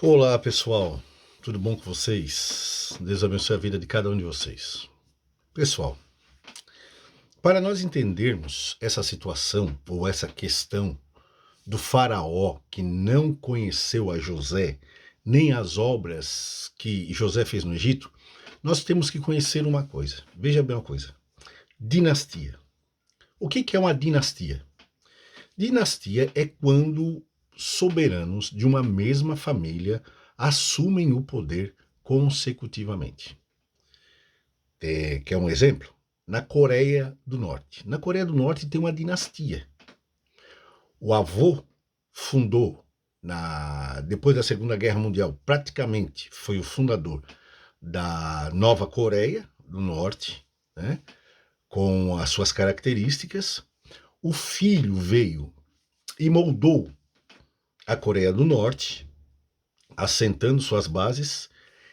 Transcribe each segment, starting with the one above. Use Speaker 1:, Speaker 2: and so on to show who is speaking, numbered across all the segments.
Speaker 1: Olá pessoal, tudo bom com vocês? Deus abençoe a vida de cada um de vocês. Pessoal, para nós entendermos essa situação ou essa questão do faraó que não conheceu a José, nem as obras que José fez no Egito, nós temos que conhecer uma coisa. Veja bem uma coisa: dinastia. O que é uma dinastia? Dinastia é quando soberanos de uma mesma família assumem o poder consecutivamente. Quer um exemplo? Na Coreia do Norte. Na Coreia do Norte tem uma dinastia. O avô fundou, depois da Segunda Guerra Mundial, praticamente foi o fundador da Nova Coreia do Norte, né, com as suas características. O filho veio e moldou a Coreia do Norte, assentando suas bases,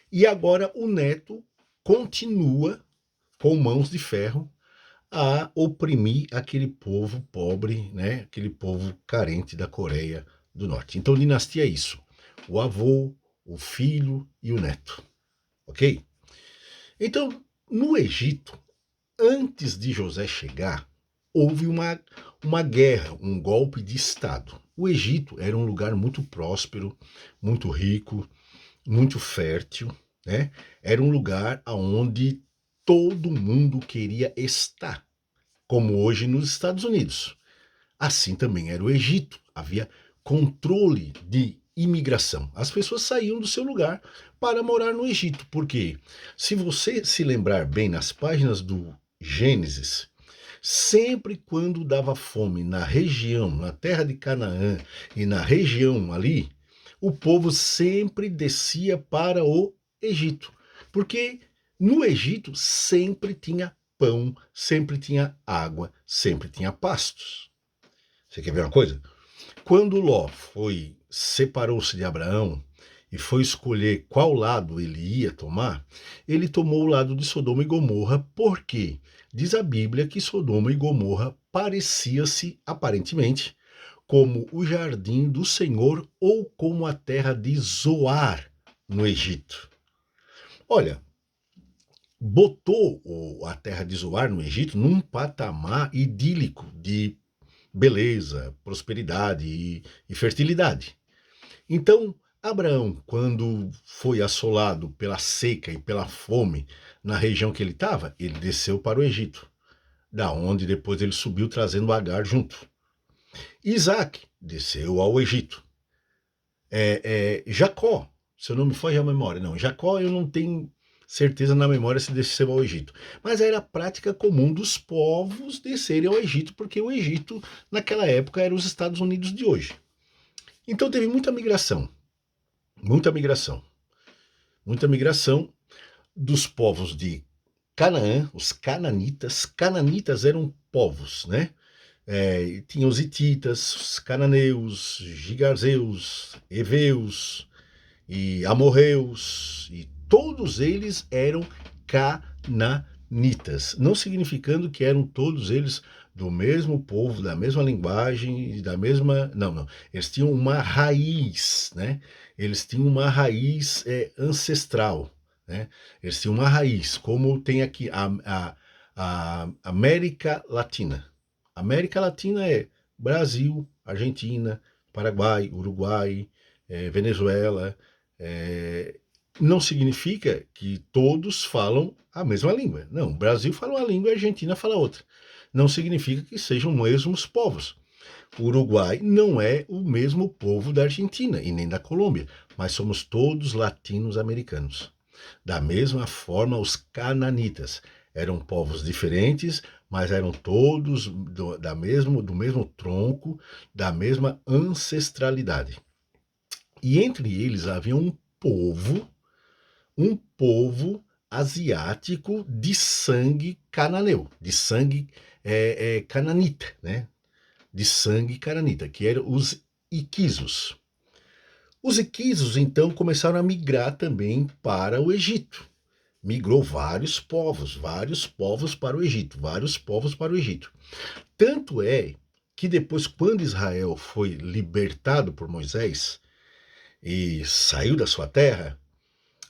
Speaker 1: e agora o neto continua com mãos de ferro a oprimir aquele povo pobre, né? Aquele povo carente da Coreia do Norte. Então, dinastia é isso: o avô, o filho e o neto. Ok? Então, no Egito, antes de José chegar, houve uma guerra, um golpe de Estado. O Egito era um lugar muito próspero, muito rico, muito fértil, né? Era um lugar onde todo mundo queria estar, como hoje nos Estados Unidos. Assim também era o Egito. Havia controle de imigração. As pessoas saíam do seu lugar para morar no Egito. Porque, se você se lembrar bem nas páginas do Gênesis, sempre quando dava fome na região, na terra de Canaã e na região ali, o povo sempre descia para o Egito. Porque no Egito sempre tinha pão, sempre tinha água, sempre tinha pastos. Você quer ver uma coisa? Quando Ló separou-se de Abraão e foi escolher qual lado ele ia tomar, ele tomou o lado de Sodoma e Gomorra, porque diz a Bíblia que Sodoma e Gomorra parecia-se, aparentemente, como o jardim do Senhor ou como a terra de Zoar, no Egito. Olha, botou a terra de Zoar, no Egito, num patamar idílico de beleza, prosperidade e fertilidade. Então, Abraão, quando foi assolado pela seca e pela fome na região que ele estava, ele desceu para o Egito, da onde depois ele subiu trazendo Agar junto. Isaac desceu ao Egito. Jacó, se eu não me foge a memória, não, Jacó eu não tenho certeza na memória se desceu ao Egito. Mas era a prática comum dos povos descerem ao Egito, porque o Egito, naquela época, era os Estados Unidos de hoje. Então teve muita migração, muita migração, muita migração dos povos de Canaã, os cananitas. Cananitas eram povos, né? Tinha os hititas, os cananeus, gigazeus, heveus e amorreus, e todos eles eram cananitas, não significando que eram todos eles do mesmo povo, da mesma linguagem, da mesma... Não, não. Eles tinham uma raiz, né? Eles tinham uma raiz ancestral, né? Eles tinham uma raiz, como tem aqui a América Latina. América Latina é Brasil, Argentina, Paraguai, Uruguai, Venezuela. Não significa que todos falam a mesma língua. Não, o Brasil fala uma língua e a Argentina fala outra. Não significa que sejam os mesmos povos. O Uruguai não é o mesmo povo da Argentina e nem da Colômbia, mas somos todos latinos-americanos. Da mesma forma, os cananitas eram povos diferentes, mas eram todos do mesmo tronco, da mesma ancestralidade. E entre eles havia um povo asiático de sangue cananeu, de sangue cananita, né? De sangue cananita, que eram os iquisos. Os iquisos, então, começaram a migrar também para o Egito. Migrou vários povos para o Egito, vários povos para o Egito. Tanto é que depois, quando Israel foi libertado por Moisés, e saiu da sua terra,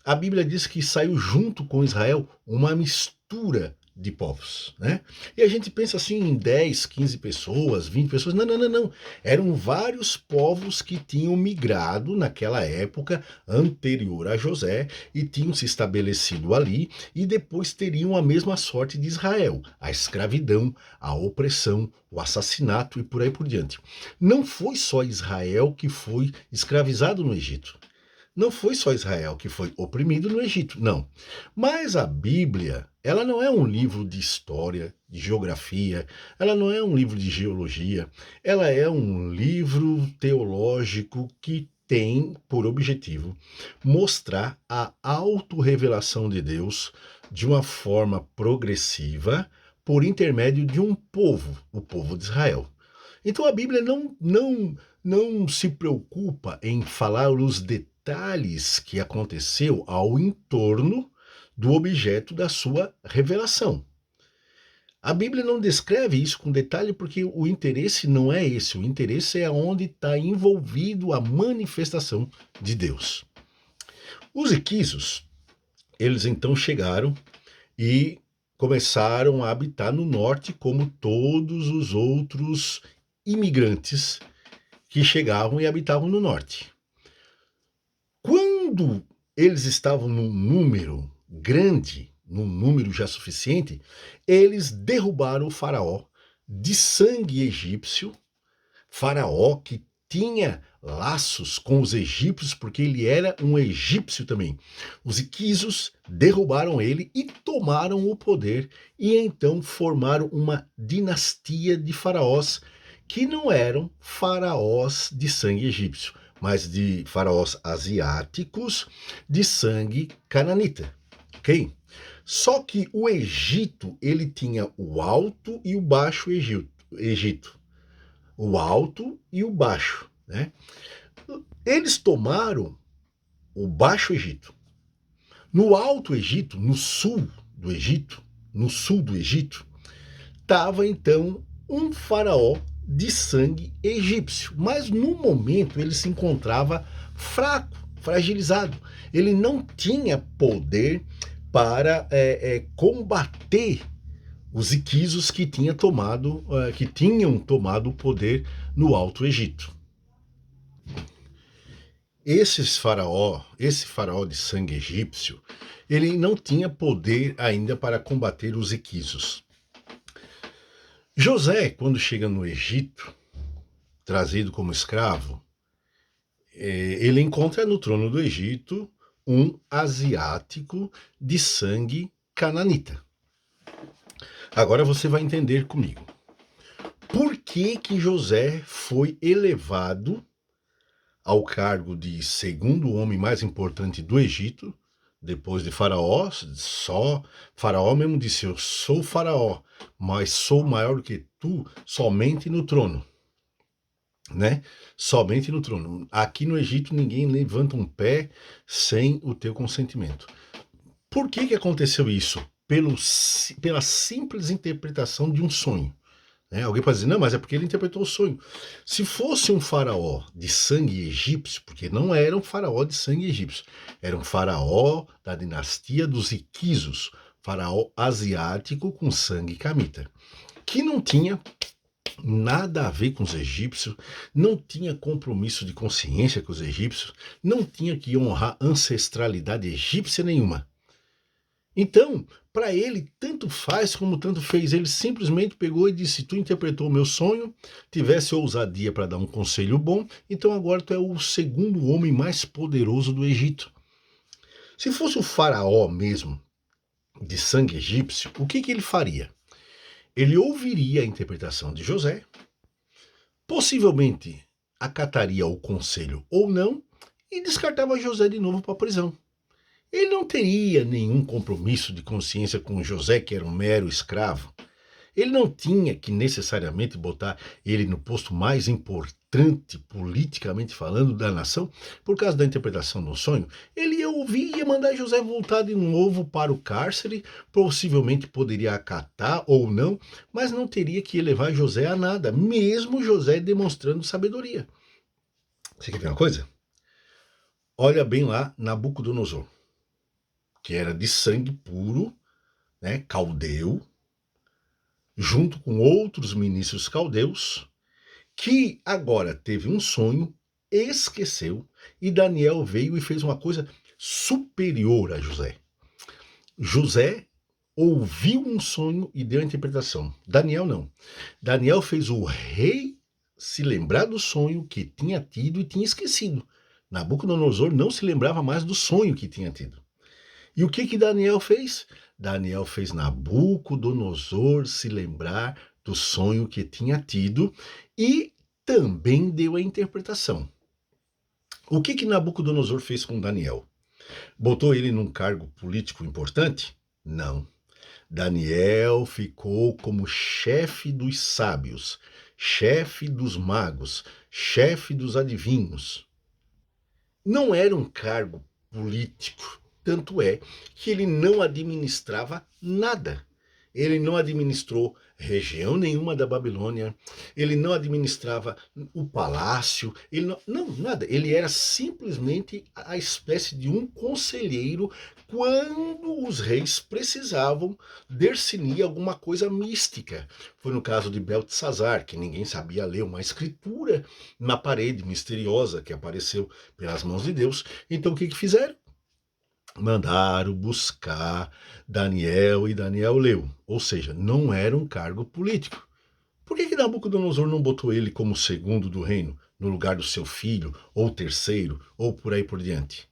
Speaker 1: a Bíblia diz que saiu junto com Israel uma mistura de povos, né? E a gente pensa assim em 10, 15 pessoas, 20 pessoas. Não, não, não, não. Eram vários povos que tinham migrado naquela época anterior a José e tinham se estabelecido ali e depois teriam a mesma sorte de Israel, a escravidão, a opressão, o assassinato e por aí por diante. Não foi só Israel que foi escravizado no Egito. Não foi só Israel que foi oprimido no Egito, não. Mas a Bíblia, ela não é um livro de história, de geografia, ela não é um livro de geologia, ela é um livro teológico que tem por objetivo mostrar a autorrevelação de Deus de uma forma progressiva por intermédio de um povo, o povo de Israel. Então a Bíblia não se preocupa em falar os detalhes que aconteceu ao entorno do objeto da sua revelação. A Bíblia não descreve isso com detalhe porque o interesse não é esse, o interesse é onde está envolvido a manifestação de Deus. Os iquisos, eles então chegaram e começaram a habitar no norte como todos os outros imigrantes que chegavam e habitavam no norte. Quando eles estavam num número grande, num número já suficiente, eles derrubaram o faraó de sangue egípcio, faraó que tinha laços com os egípcios, porque ele era um egípcio também. Os iquisos derrubaram ele e tomaram o poder, e então formaram uma dinastia de faraós que não eram faraós de sangue egípcio, mas de faraós asiáticos de sangue cananita, ok? Só que o Egito, ele tinha o alto e o baixo Egito, o alto e o baixo, né? Eles tomaram o Baixo Egito. No Alto Egito, no sul do Egito, estava então um faraó de sangue egípcio, mas no momento ele se encontrava fraco, fragilizado. Ele não tinha poder para combater os iquisos que tinham tomado o poder no Alto Egito. Esse faraó de sangue egípcio, ele não tinha poder ainda para combater os iquisos. José, quando chega no Egito, trazido como escravo, ele encontra no trono do Egito um asiático de sangue cananita. Agora você vai entender comigo. Por que que José foi elevado ao cargo de segundo homem mais importante do Egito, depois de Faraó? Só Faraó mesmo disse: eu sou Faraó, mas sou maior do que tu somente no trono, né? Somente no trono. Aqui no Egito ninguém levanta um pé sem o teu consentimento. Por que que aconteceu isso? Pela simples interpretação de um sonho. Alguém pode dizer, não, mas é porque ele interpretou o sonho. Se fosse um faraó de sangue egípcio, porque não era um faraó de sangue egípcio, era um faraó da dinastia dos Iquisos, faraó asiático com sangue camita, que não tinha nada a ver com os egípcios, não tinha compromisso de consciência com os egípcios, não tinha que honrar ancestralidade egípcia nenhuma. Então, para ele, tanto faz como tanto fez. Ele simplesmente pegou e disse: tu interpretou o meu sonho, tivesse ousadia para dar um conselho bom, então agora tu é o segundo homem mais poderoso do Egito. Se fosse o faraó mesmo, de sangue egípcio, o que ele faria? Ele ouviria a interpretação de José, possivelmente acataria o conselho ou não, e descartava José de novo para a prisão. Ele não teria nenhum compromisso de consciência com José, que era um mero escravo. Ele não tinha que necessariamente botar ele no posto mais importante, politicamente falando, da nação, por causa da interpretação do sonho. Ele ia ouvir e ia mandar José voltar de novo para o cárcere, possivelmente poderia acatar ou não, mas não teria que levar José a nada, mesmo José demonstrando sabedoria. Você quer ver uma coisa? Olha bem lá Nabucodonosor, que era de sangue puro, né, caldeu, junto com outros ministros caldeus, que agora teve um sonho, esqueceu, e Daniel veio e fez uma coisa superior a José. José ouviu um sonho e deu a interpretação. Daniel não. Daniel fez o rei se lembrar do sonho que tinha tido e tinha esquecido. Nabucodonosor não se lembrava mais do sonho que tinha tido. E o que Daniel fez? Daniel fez Nabucodonosor se lembrar do sonho que tinha tido e também deu a interpretação. O que Nabucodonosor fez com Daniel? Botou ele num cargo político importante? Não. Daniel ficou como chefe dos sábios, chefe dos magos, chefe dos adivinhos. Não era um cargo político, tanto é que ele não administrava nada. Ele não administrou região nenhuma da Babilônia, ele não administrava o palácio, ele não, nada. Ele era simplesmente a espécie de um conselheiro quando os reis precisavam discernir alguma coisa mística. Foi no caso de Beltesazar, que ninguém sabia ler uma escritura na parede misteriosa que apareceu pelas mãos de Deus. Então o que fizeram? Mandaram buscar Daniel e Daniel leu. Ou seja, não era um cargo político. Por que Nabucodonosor não botou ele como segundo do reino, no lugar do seu filho, ou terceiro, ou por aí por diante?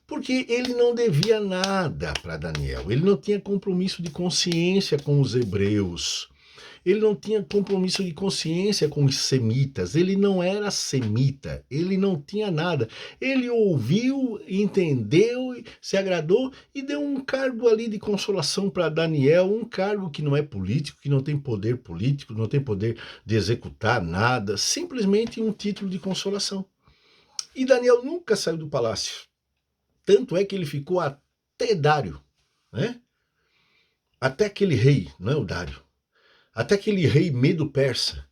Speaker 1: Porque ele não devia nada para Daniel. Ele não tinha compromisso de consciência com os hebreus. Ele não tinha compromisso de consciência com os semitas, ele não era semita, ele não tinha nada. Ele ouviu, entendeu, se agradou e deu um cargo ali de consolação para Daniel, um cargo que não é político, que não tem poder político, não tem poder de executar nada, simplesmente um título de consolação. E Daniel nunca saiu do palácio, tanto é que ele ficou até Dário, né? Até aquele rei, não é o Dário. Até aquele rei Medo-Persa,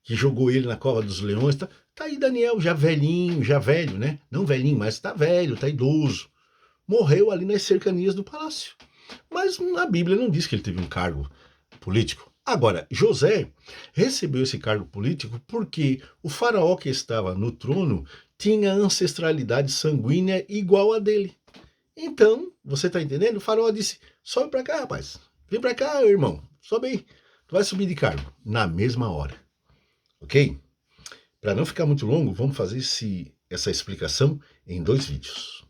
Speaker 1: que jogou ele na cova dos leões, tá aí Daniel, já velhinho, já velho, né? Não velhinho, mas tá velho, tá idoso. Morreu ali nas cercanias do palácio. Mas a Bíblia não diz que ele teve um cargo político. Agora, José recebeu esse cargo político porque o faraó que estava no trono tinha ancestralidade sanguínea igual a dele. Então, você está entendendo? O faraó disse, sobe para cá, rapaz. Vem para cá, irmão. Sobe aí. Tu vai subir de cargo na mesma hora, ok? Para não ficar muito longo, vamos fazer essa explicação em 2 vídeos.